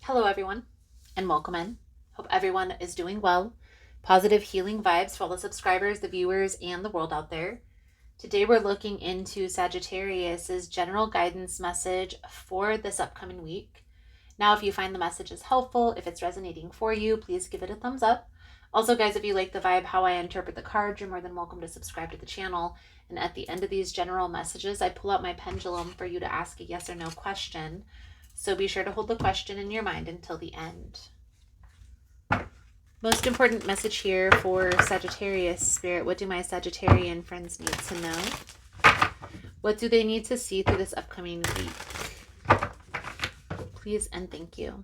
Hello, everyone, and welcome in. Hope everyone is doing well. Positive healing vibes for all the subscribers, the viewers, and the world out there. Today, we're looking into Sagittarius's general guidance message for this upcoming week. Now, if you find the message is helpful, if it's resonating for you, please give it a thumbs up. Also, guys, if you like the vibe, how I interpret the cards, you're more than welcome to subscribe to the channel. And at the end of these general messages, I pull out my pendulum for you to ask a yes or no question. So be sure to hold the question in your mind until the end. Most important message here for Sagittarius Spirit. What do my Sagittarian friends need to know? What do they need to see through this upcoming week? Please and thank you.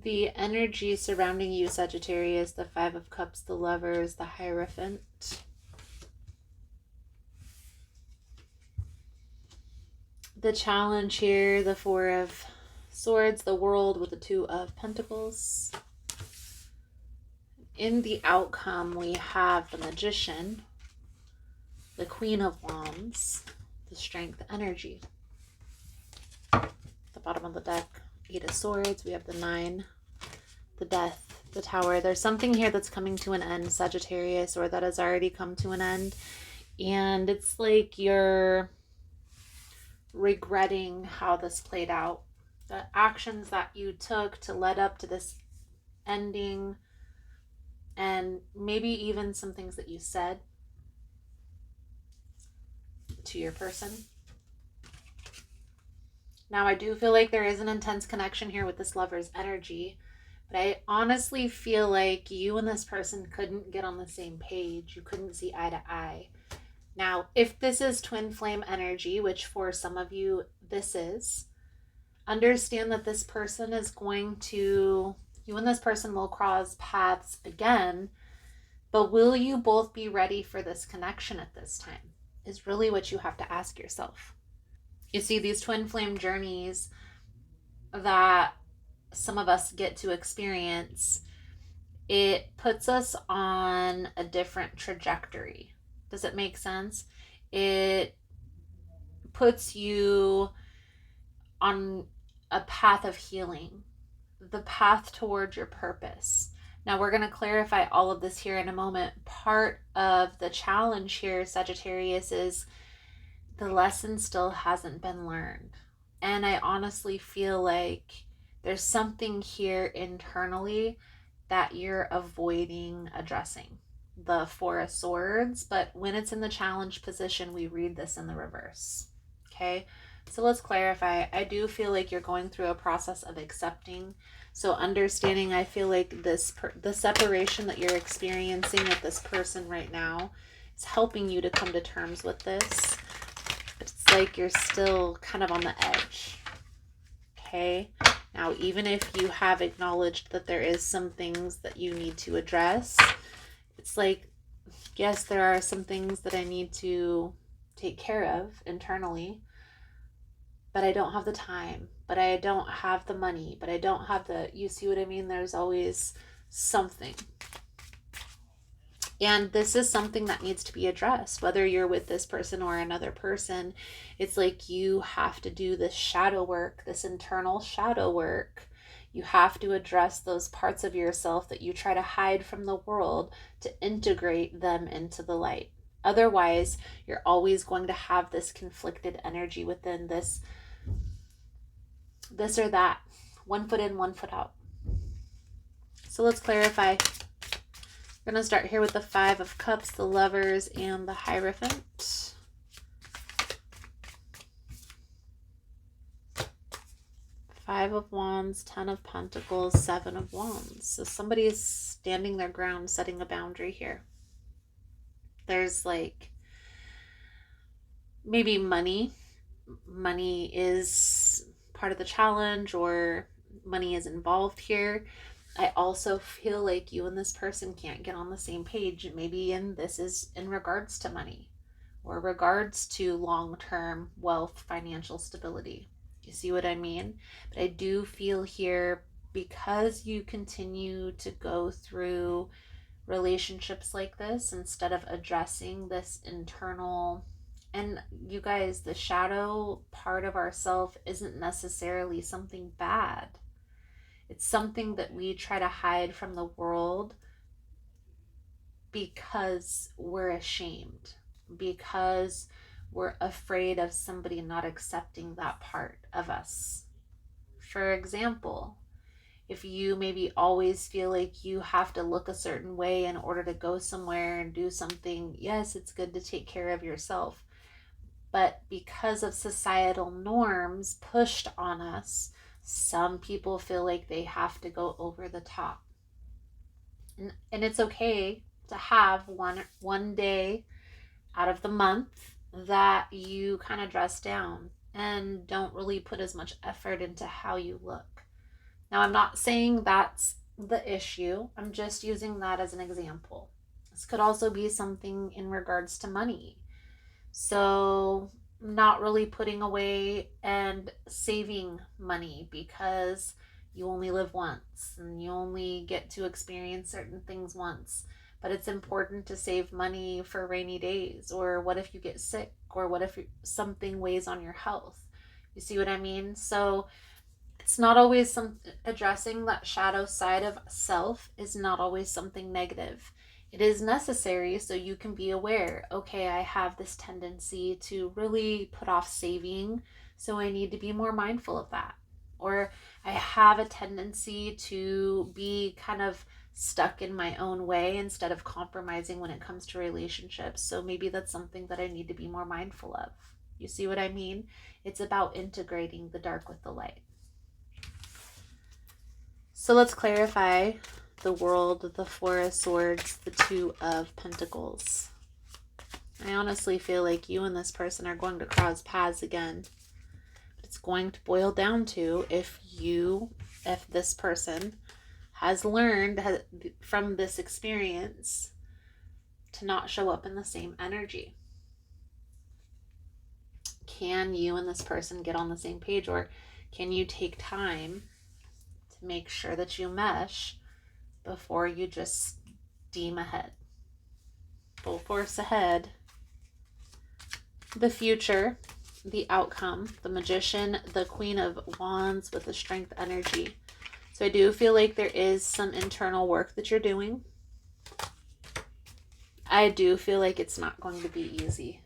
The energy surrounding you, Sagittarius, the Five of Cups, the Lovers, the Hierophant. The challenge here, the Four of Swords, the World with the Two of Pentacles. In the outcome, we have the Magician, the Queen of Wands, the Strength energy. The bottom of the deck, Eight of Swords, we have the Nine, the Death, the Tower. There's something here that's coming to an end, Sagittarius, or that has already come to an end. And it's like you're regretting how this played out. The actions that you took to lead up to this ending, and maybe even some things that you said to your person. Now, I do feel like there is an intense connection here with this Lover's energy, but I honestly feel like you and this person couldn't get on the same page. You couldn't see eye to eye. Now, if this is twin flame energy, which for some of you this is, understand that this person is going to, you and this person will cross paths again, but will you both be ready for this connection at this time? Is really what you have to ask yourself. You see, these twin flame journeys that some of us get to experience, it puts us on a different trajectory. Does it make sense? It puts you on a path of healing, the path towards your purpose. Now, we're going to clarify all of this here in a moment. Part of the challenge here, Sagittarius, is the lesson still hasn't been learned. And I honestly feel like there's something here internally that you're avoiding addressing. The Four of Swords, but when it's in the challenge position, we read this in the reverse. Okay, so let's clarify. I do feel like you're going through a process of accepting. So understanding, I feel like the separation that you're experiencing with this person right now is helping you to come to terms with this. But it's like you're still kind of on the edge. Okay, now even if you have acknowledged that there is some things that you need to address, it's like, yes, there are some things that I need to take care of internally, but I don't have the time, but I don't have the money, but I don't have the, you see what I mean? There's always something. And this is something that needs to be addressed, whether you're with this person or another person. It's like you have to do this shadow work, this internal shadow work. You have to address those parts of yourself that you try to hide from the world to integrate them into the light. Otherwise, you're always going to have this conflicted energy within this or that, one foot in, one foot out. So let's clarify. We're going to start here with the Five of Cups, the Lovers, and the Hierophant. Five of Wands, Ten of Pentacles, Seven of Wands. So somebody is standing their ground, setting a boundary here. There's like maybe money. Money is part of the challenge, or money is involved here. I also feel like you and this person can't get on the same page. Maybe this is in regards to money. or regards to long-term wealth, financial stability. You see what I mean? But I do feel here, because you continue to go through relationships like this instead of addressing this internal, and you guys, the shadow part of ourself isn't necessarily something bad. It's something that we try to hide from the world because we're ashamed, because we're afraid of somebody not accepting that part of us. For example, if you maybe always feel like you have to look a certain way in order to go somewhere and do something, yes, it's good to take care of yourself. But because of societal norms pushed on us, some people feel like they have to go over the top. And it's okay to have one day out of the month that you kind of dress down and don't really put as much effort into how you look. Now, I'm not saying that's the issue. I'm just using that as an example. This could also be something in regards to money. So, not really putting away and saving money because you only live once and you only get to experience certain things once. But it's important to save money for rainy days, or what if you get sick, or what if something weighs on your health. You see what I mean? So, it's not always addressing that shadow side of self is not always something negative. It is necessary so you can be aware, okay, I have this tendency to really put off saving, so I need to be more mindful of that. Or I have a tendency to be kind of stuck in my own way instead of compromising when it comes to relationships. So maybe that's something that I need to be more mindful of. You see what I mean? It's about integrating the dark with the light. So let's clarify the world, the Four of Swords, the Two of Pentacles. I honestly feel like you and this person are going to cross paths again. It's going to boil down to if this person has learned from this experience to not show up in the same energy. Can you and this person get on the same page, or can you take time to make sure that you mesh before you just steam ahead? Full force ahead. The future, the outcome, the Magician, the Queen of Wands with the Strength energy. So I do feel like there is some internal work that you're doing. I do feel like it's not going to be easy.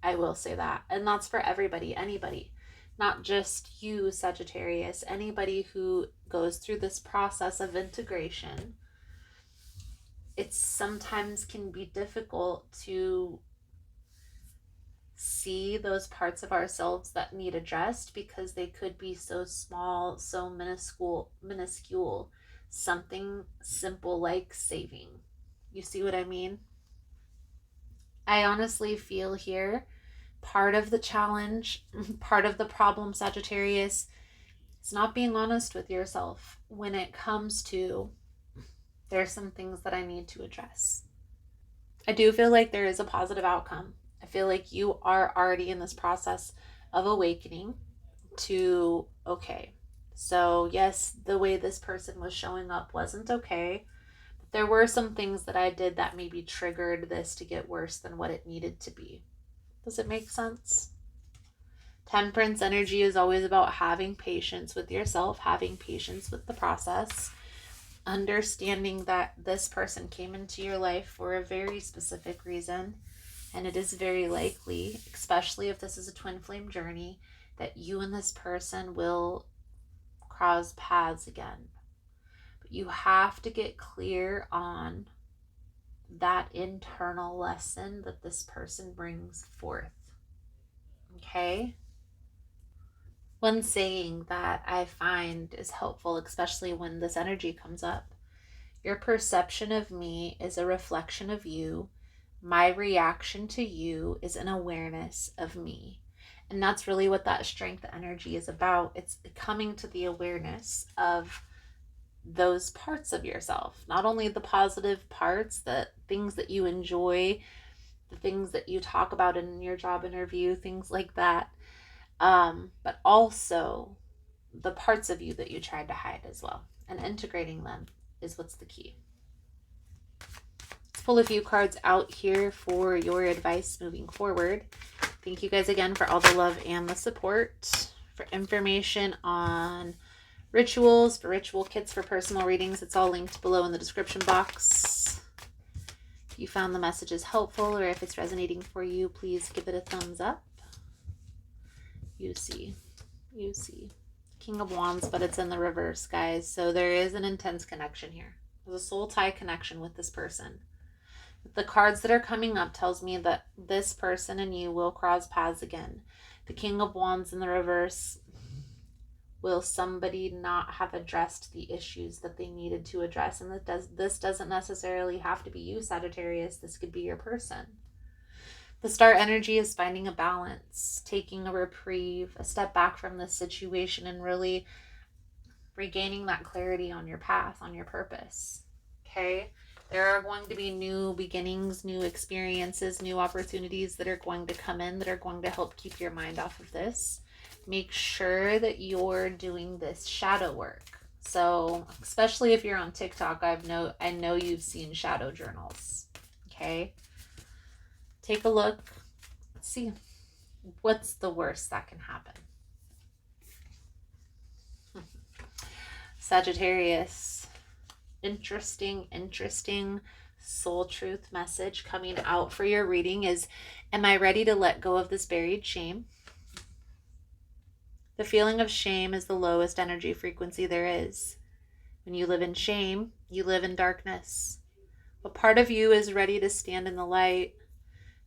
I will say that. And that's for everybody, anybody. Not just you, Sagittarius. Anybody who goes through this process of integration. It sometimes can be difficult to see those parts of ourselves that need addressed because they could be so small, so minuscule. Something simple like saving. You see what I mean? I honestly feel here part of the challenge, part of the problem, Sagittarius, is not being honest with yourself when it comes to there's some things that I need to address. I do feel like there is a positive outcome. I feel like you are already in this process of awakening to, okay, so yes, the way this person was showing up wasn't okay. But there were some things that I did that maybe triggered this to get worse than what it needed to be. Does it make sense? Temperance energy is always about having patience with yourself, having patience with the process, understanding that this person came into your life for a very specific reason. And it is very likely, especially if this is a twin flame journey, that you and this person will cross paths again. But you have to get clear on that internal lesson that this person brings forth. Okay? One saying that I find is helpful, especially when this energy comes up: your perception of me is a reflection of you. My reaction to you is an awareness of me. And that's really what that strength energy is about. It's coming to the awareness of those parts of yourself, not only the positive parts, the things that you enjoy, the things that you talk about in your job interview, things like that. But also the parts of you that you tried to hide as well. And integrating them is what's the key. Let's pull a few cards out here for your advice moving forward. Thank you guys again for all the love and the support. For information on rituals, for ritual kits, for personal readings, it's all linked below in the description box. If you found the messages helpful or if it's resonating for you, please give it a thumbs up. You see. King of Wands, but it's in the reverse, guys. So there is an intense connection here. There's a soul tie connection with this person. The cards that are coming up tells me that this person and you will cross paths again. The King of Wands in the reverse. Will somebody not have addressed the issues that they needed to address? And this doesn't necessarily have to be you, Sagittarius. This could be your person. The star energy is finding a balance, taking a reprieve, a step back from this situation, and really regaining that clarity on your path, on your purpose. Okay? There are going to be new beginnings, new experiences, new opportunities that are going to come in that are going to help keep your mind off of this. Make sure that you're doing this shadow work. So, especially if you're on TikTok, I know you've seen shadow journals. Okay? Take a look. Let's see. What's the worst that can happen? Sagittarius. Interesting soul truth message coming out for your reading is, am I ready to let go of this buried shame? The feeling of shame is the lowest energy frequency there is. When you live in shame, you live in darkness. But part of you is ready to stand in the light.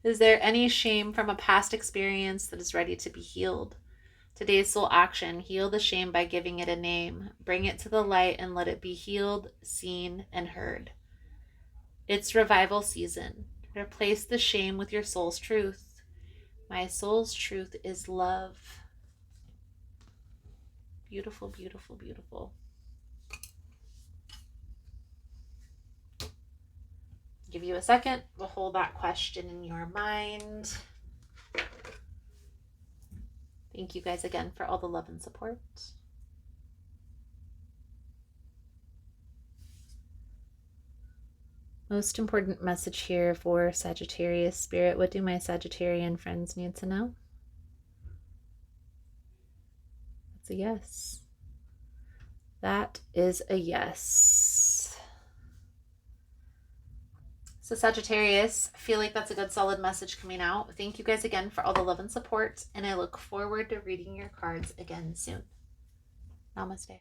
Is there any shame from a past experience that is ready to be healed? Today's soul action, heal the shame by giving it a name. Bring it to the light and let it be healed, seen, and heard. It's revival season. Replace the shame with your soul's truth. My soul's truth is love. Beautiful, beautiful, beautiful. Give you a second. We'll hold that question in your mind. Thank you guys again for all the love and support. Most important message here for Sagittarius spirit. What do my Sagittarian friends need to know? That's a yes. That is a yes. So Sagittarius, I feel like that's a good solid message coming out. Thank you guys again for all the love and support, and I look forward to reading your cards again soon. Namaste.